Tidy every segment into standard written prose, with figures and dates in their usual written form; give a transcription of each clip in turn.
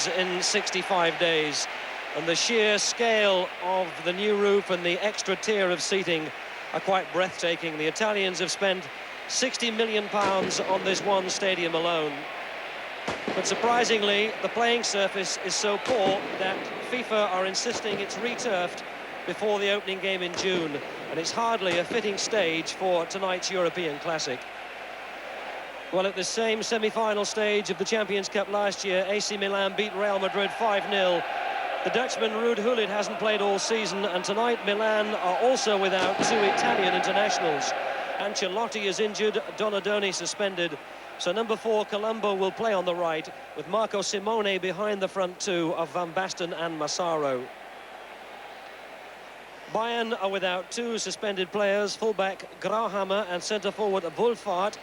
in 65 days, and the sheer scale of the new roof and the extra tier of seating are quite breathtaking. The Italians have spent £60 million on this one stadium alone, but surprisingly the playing surface is so poor that FIFA are insisting it's returfed before the opening game in June, and it's hardly a fitting stage for tonight's European Classic. Well, at the same semi-final stage of the Champions Cup last year, AC Milan beat Real Madrid 5-0. The Dutchman Ruud Gullit hasn't played all season, and tonight Milan are also without two Italian internationals. Ancelotti is injured, Donadoni suspended, so number 4 Colombo will play on the right, with Marco Simone behind the front two of Van Basten and Massaro. Bayern are without two suspended players, fullback Grauhammer and centre-forward Wohlfahrt.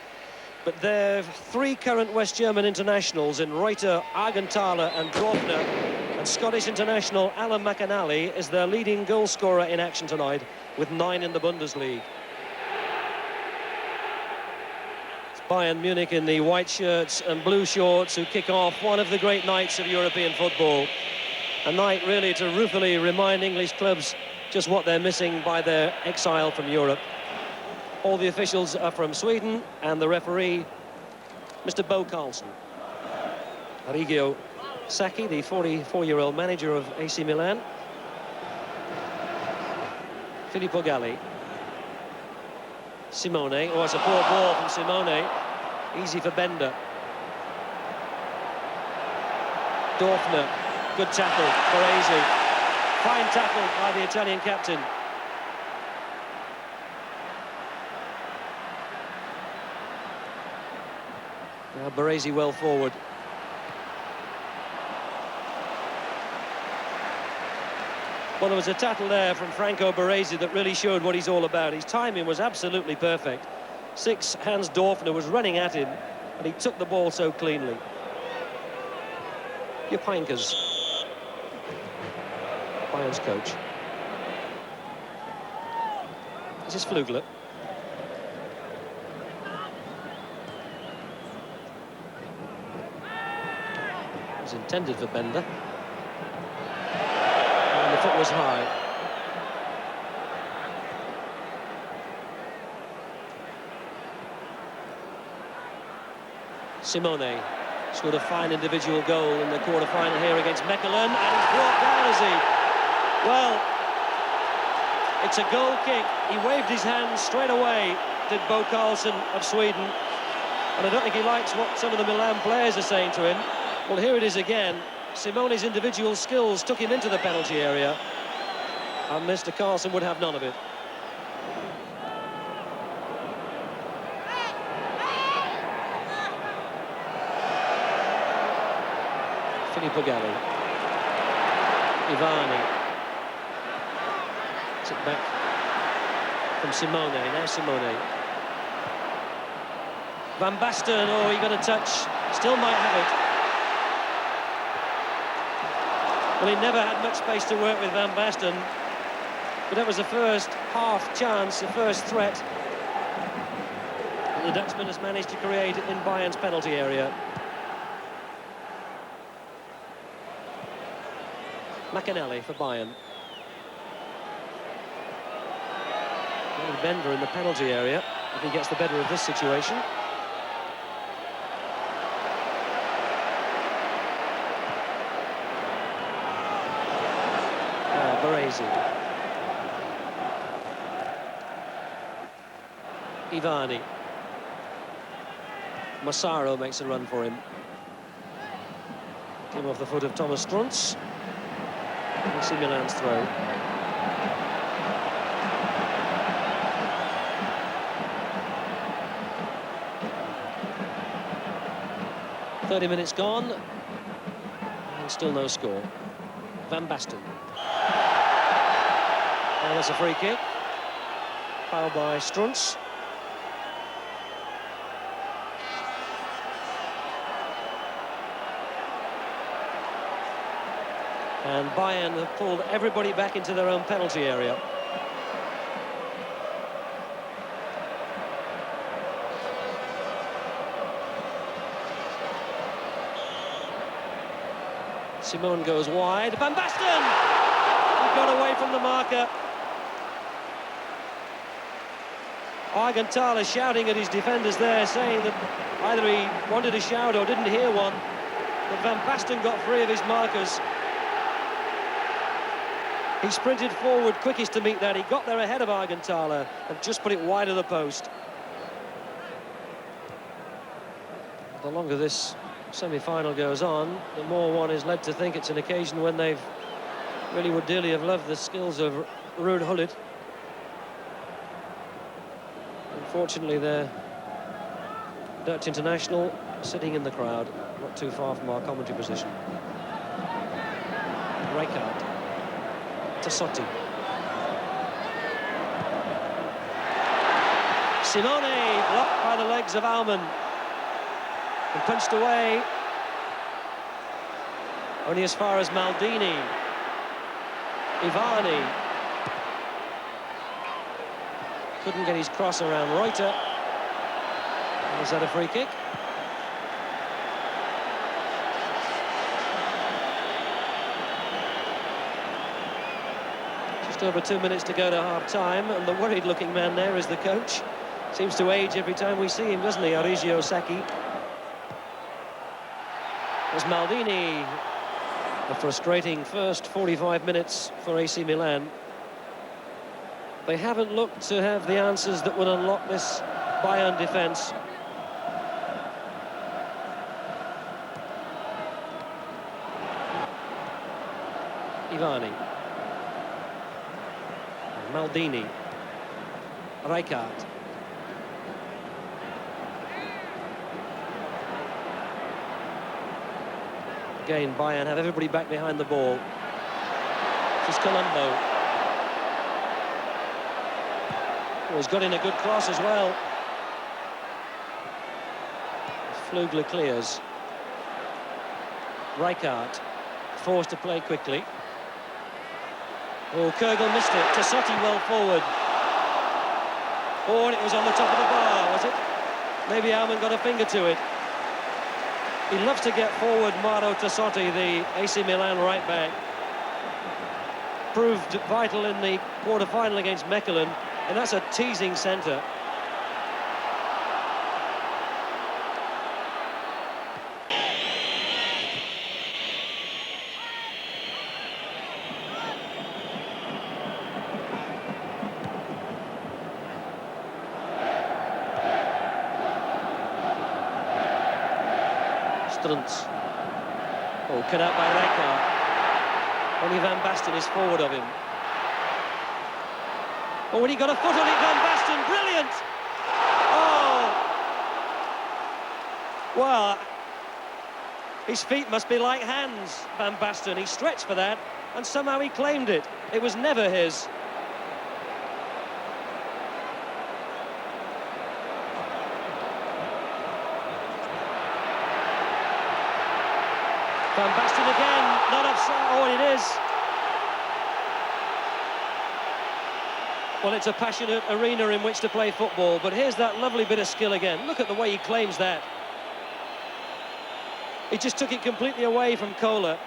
But they've three current West German internationals in Reuter, Argenthaler and Dorfner. And Scottish international Alan McInally is their leading goal scorer in action tonight, with 9 in the Bundesliga. It's Bayern Munich in the white shirts and blue shorts who kick off one of the great nights of European football. A night really to ruefully remind English clubs just what they're missing by their exile from Europe. All the officials are from Sweden, and the referee, Mr. Bo Carlson. Arrigo Sacchi, the 44-year-old manager of AC Milan. Filippo Galli. Simone. Oh, it's a poor ball from Simone. Easy for Bender. Dorfner. Good tackle. Baresi. Fine tackle by the Italian captain. Now Baresi well forward. Well, there was a tackle there from Franco Baresi that really showed what he's all about. His timing was absolutely perfect. Hans Dorfner was running at him, and he took the ball so cleanly. Jupp Heynckes, Bayern's coach. This is Flugler. Was intended for Bender, and the foot was high. Simone scored a fine individual goal in the quarter-final here against Mechelen, and he's brought down, is he? Well, it's a goal kick. He waved his hands straight away, did Bo Carlson of Sweden, and I don't think he likes what some of the Milan players are saying to him. Well, here it is again. Simone's individual skills took him into the penalty area, and Mr. Carlson would have none of it. Filippo Galli. Ivani. Sit back from Simone. Now Simone. Van Basten. Oh, he got a touch. Still might have it. Well, he never had much space to work with, Van Basten, but that was the first half chance, the first threat that the Dutchman has managed to create in Bayern's penalty area. McInally for Bayern. And Bender in the penalty area if he gets the better of this situation. Baresi. Ivani. Massaro makes a run for him. Came off the foot of Thomas Struntz. AC Milan's throw. "30 minutes gone, and still no score." Van Basten. And that's a free kick. Foul by Struntz. And Bayern have pulled everybody back into their own penalty area. Simone goes wide. Van Basten! He got away from the marker. Augenthaler shouting at his defenders there, saying that either he wanted a shout or didn't hear one. But Van Basten got free of his markers. He sprinted forward quickest to meet that. He got there ahead of Augenthaler and just put it wide of the post. The longer this semi-final goes on, the more one is led to think it's an occasion when they've really would dearly have loved the skills of Ruud Gullit. Unfortunately, the Dutch international sitting in the crowd, not too far from our commentary position. Rijkaard. Tassotti. Simone blocked by the legs of Aumann and punched away only as far as Maldini. Ivani couldn't get his cross around Reuter. Was that a free kick? Just over 2 minutes to go to half-time, and the worried-looking man there is the coach. Seems to age every time we see him, doesn't he, Arrigo Sacchi? As Maldini, a frustrating first 45 minutes for AC Milan. They haven't looked to have the answers that would unlock this Bayern defence. Ivani. Maldini. Rijkaard. Again, Bayern have everybody back behind the ball. This is Colombo. Oh, he's got in a good cross as well. Flugler clears. Rijkaard forced to play quickly. Oh, Kürgel missed it. Tassotti well forward. Oh, and it was on the top of the bar, was it? Maybe Aumann got a finger to it. He loves to get forward, Mauro Tassotti, the AC Milan right back. Proved vital in the quarter-final against Mechelen, and that's a teasing centre. Oh, cut out by Rijkaard. Only Van Basten is forward of him. Oh, and he got a foot on it, Van Basten, brilliant! Oh! Well, his feet must be like hands, Van Basten. He stretched for that, and somehow he claimed it. It was never his. Van Basten again, not offside. Oh, and it is. Well, it's a passionate arena in which to play football, but here's that lovely bit of skill again. Look at the way he claims that. He just took it completely away from Kohler,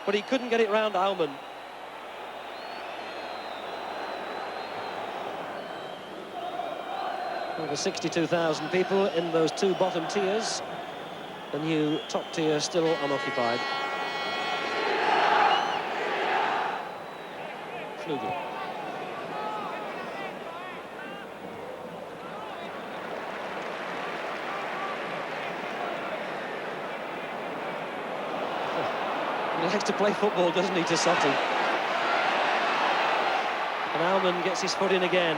but he couldn't get it round Aumann. Over 62,000 people in those two bottom tiers. The new top tier still unoccupied. Flugel. He likes to play football, doesn't he, Tassotti? And Aumann gets his foot in again.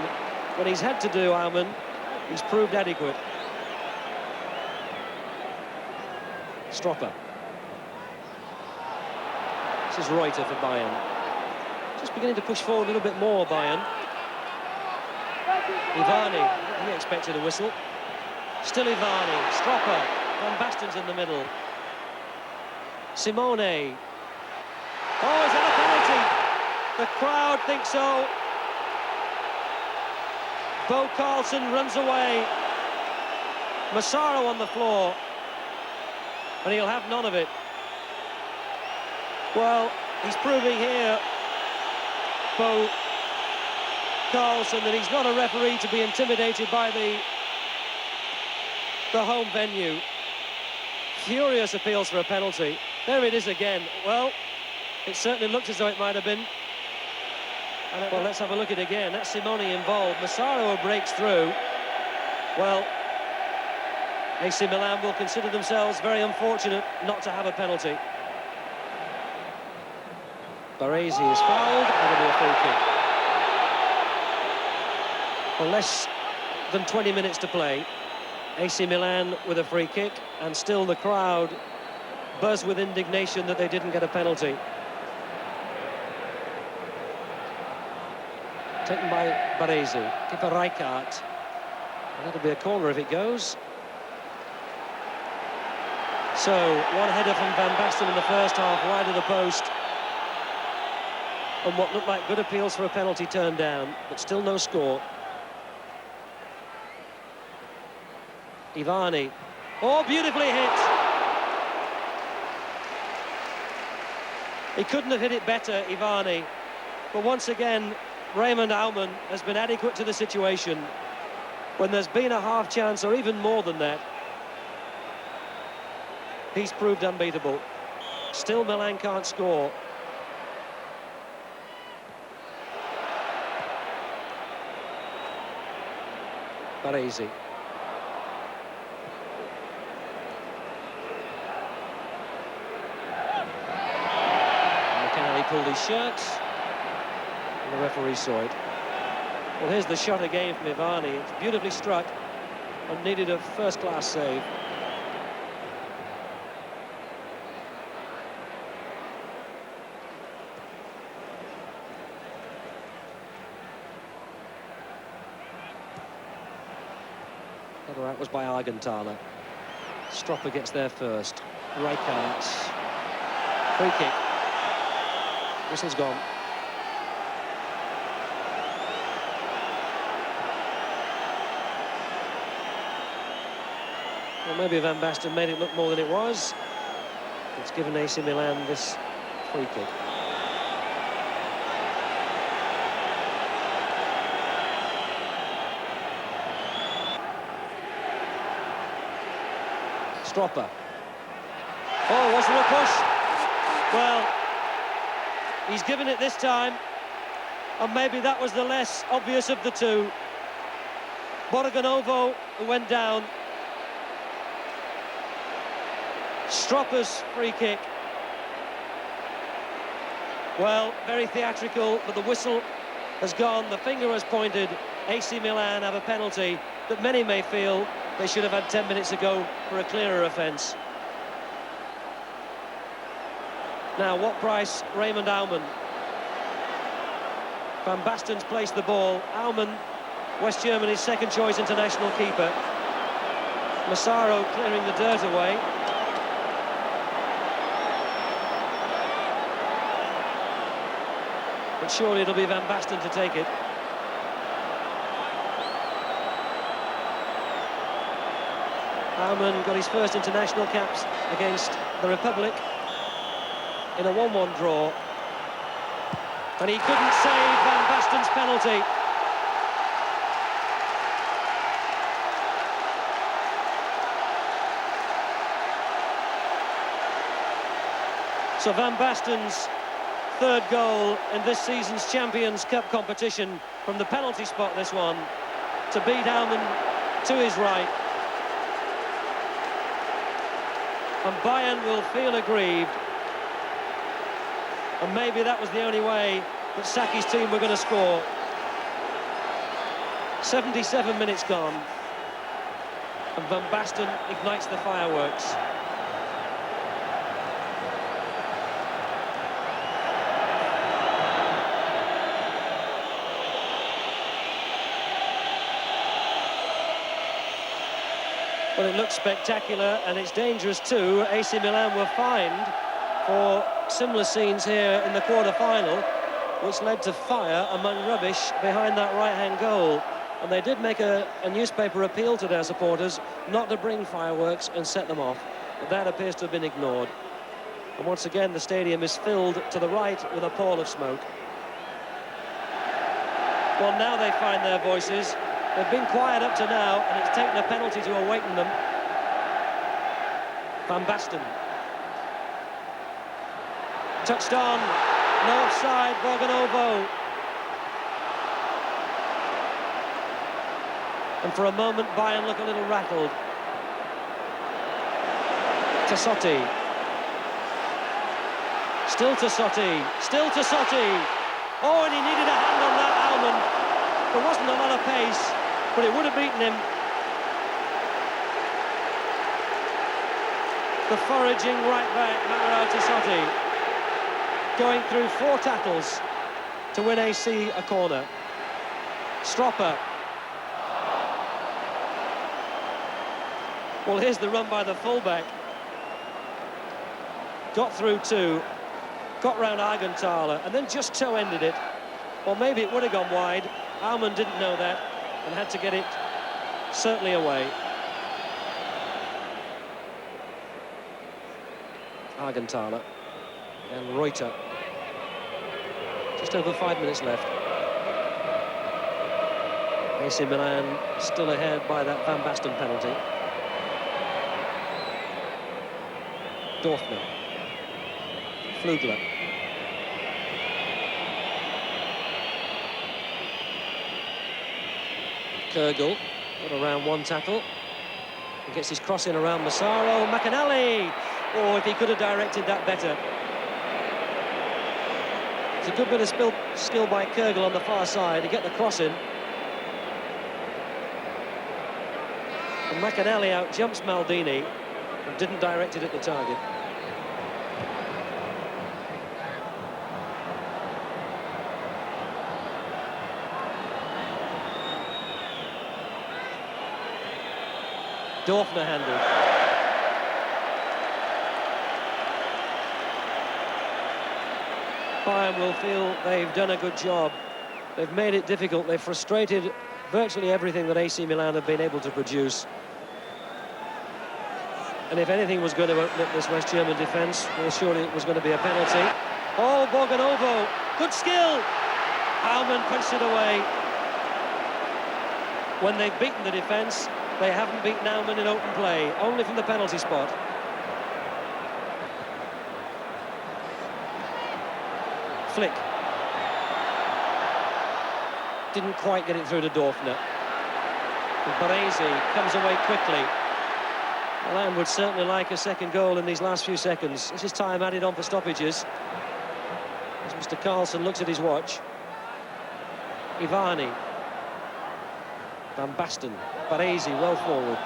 When he's had to do, Aumann, he's proved adequate. Stropper. This is Reuter for Bayern. Just beginning to push forward a little bit more, Bayern. Ivani, he expected a whistle. Still Ivani, Stropper, Van Basten's in the middle. Simone. Oh, is that a penalty? The crowd thinks so. Bo Carlson runs away. Massaro on the floor. And he'll have none of it. Well, he's proving here, Bo Carlson, that he's not a referee to be intimidated by the home venue. Furious appeals for a penalty. There it is again. Well, it certainly looked as though it might have been. Well, let's have a look at it again. That's Simone involved. Massaro breaks through. Well, AC Milan will consider themselves very unfortunate not to have a penalty. Baresi is fouled, and it'll be a free kick. Well, less than 20 minutes to play. AC Milan with a free kick, and still the crowd buzz with indignation that they didn't get a penalty. Taken by Baresi. Keeper Rijkaard. And that'll be a corner if it goes. So, one header from Van Basten in the first half, wide of the post. And what looked like good appeals for a penalty turned down, but still no score. Ivani. Oh, beautifully hit. He couldn't have hit it better, Ivani. But once again, Raymond Aumann has been adequate to the situation. When there's been a half chance, or even more than that, he's proved unbeatable. Still, Milan can't score. Baresi. McKenna pulled his shirt, and the referee saw it. Well, here's the shot again from Ivani. It's beautifully struck and needed a first-class save. Other out was by Argentala. Stropper gets there first. Rijkaard. Free kick. Whistle's gone. Well, maybe Van Basten made it look more than it was. It's given AC Milan this free kick. Stropper. Oh, was there a push? Well, he's given it this time, and maybe that was the less obvious of the two. Borgonovo, who went down. Stropper's free kick. Well, very theatrical, but the whistle has gone, the finger has pointed. AC Milan have a penalty that many may feel they should have had 10 minutes ago for a clearer offence. Now, what price? Raymond Aumann. Van Basten's placed the ball. Aumann, West Germany's second choice international keeper. Massaro clearing the dirt away. But surely it'll be Van Basten to take it. Aumann got his first international caps against the Republic in a 1-1 draw. And he couldn't save Van Basten's penalty. So Van Basten's third goal in this season's Champions Cup competition from the penalty spot, this one, to beat Aumann to his right. And Bayern will feel aggrieved. And maybe that was the only way that Saki's team were going to score. 77 minutes gone. And Van Basten ignites the fireworks. Well, it looks spectacular, and it's dangerous too. AC Milan were fined for similar scenes here in the quarter-final, which led to fire among rubbish behind that right-hand goal. And they did make a newspaper appeal to their supporters not to bring fireworks and set them off. But that appears to have been ignored. And once again, the stadium is filled to the right with a pall of smoke. Well, now they find their voices. They've been quiet up to now, and it's taken a penalty to awaken them. Van Basten. Touched on. No offside, Boganovo. And for a moment, Bayern look a little rattled. Tassotti. Still Tassotti. Still Tassotti. Oh, and he needed a hand on that, Almond. There wasn't a lot of pace, but it would have beaten him. The foraging right back, Mauro Tassotti, going through 4 tackles to win AC a corner. Stropper. Well, here's the run by the fullback. Got through 2, got round Augenthaler, and then just toe-ended it. Or maybe it would have gone wide. Almond didn't know that and had to get it certainly away. Augenthaler and Reuter. Just over 5 minutes left. AC Milan still ahead by that Van Basten penalty. Dorfner. Flugler. Kürgel got around 1 tackle. He gets his cross in around Massaro. McAnally! Oh, if he could have directed that better. It's a good bit of skill by Kürgel on the far side to get the cross in. And McAnally out jumps Maldini and didn't direct it at the target. Dorfner handled. Bayern will feel they've done a good job. They've made it difficult. They've frustrated virtually everything that AC Milan have been able to produce. And if anything was going to open up this West German defence, well, surely it was going to be a penalty. Oh, Boganovo, good skill. Almond punched it away. When they've beaten the defence, they haven't beaten Almond in open play, only from the penalty spot. Flick. Didn't quite get it through to Dorfner. Baresi comes away quickly. Milan would certainly like a second goal in these last few seconds. This is time added on for stoppages. As Mr. Carlson looks at his watch. Ivani. Van Basten. Baresi well forward.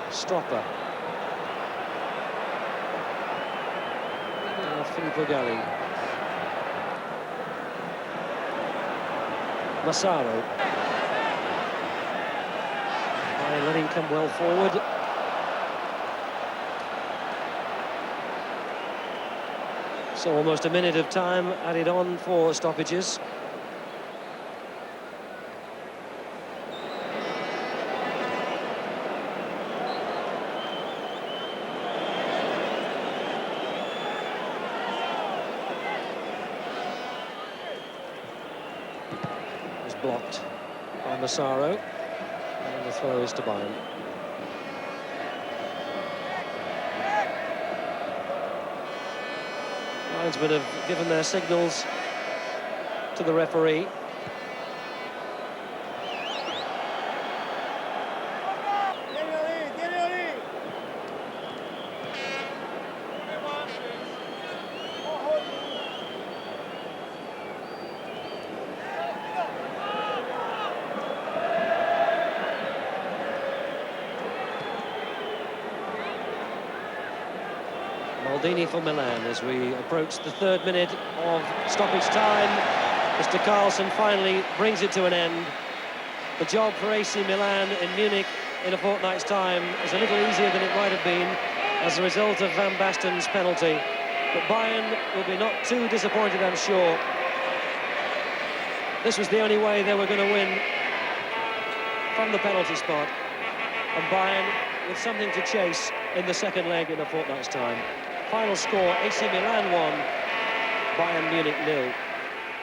Stropper. Filippo Galli. Massaro. By letting come well forward. So almost a minute of time added on for stoppages. Blocked by Massaro, and the throw is to Bayern. Linesmen have given their signals to the referee. Maldini for Milan as we approach the 3rd minute of stoppage time. Mr. Carlson finally brings it to an end. The job for AC Milan in Munich in a fortnight's time is a little easier than it might have been as a result of Van Basten's penalty. But Bayern will be not too disappointed, I'm sure. This was the only way they were going to win from the penalty spot. And Bayern with something to chase. in the second leg in a fortnight's time. Final score, AC Milan 1, Bayern Munich 0.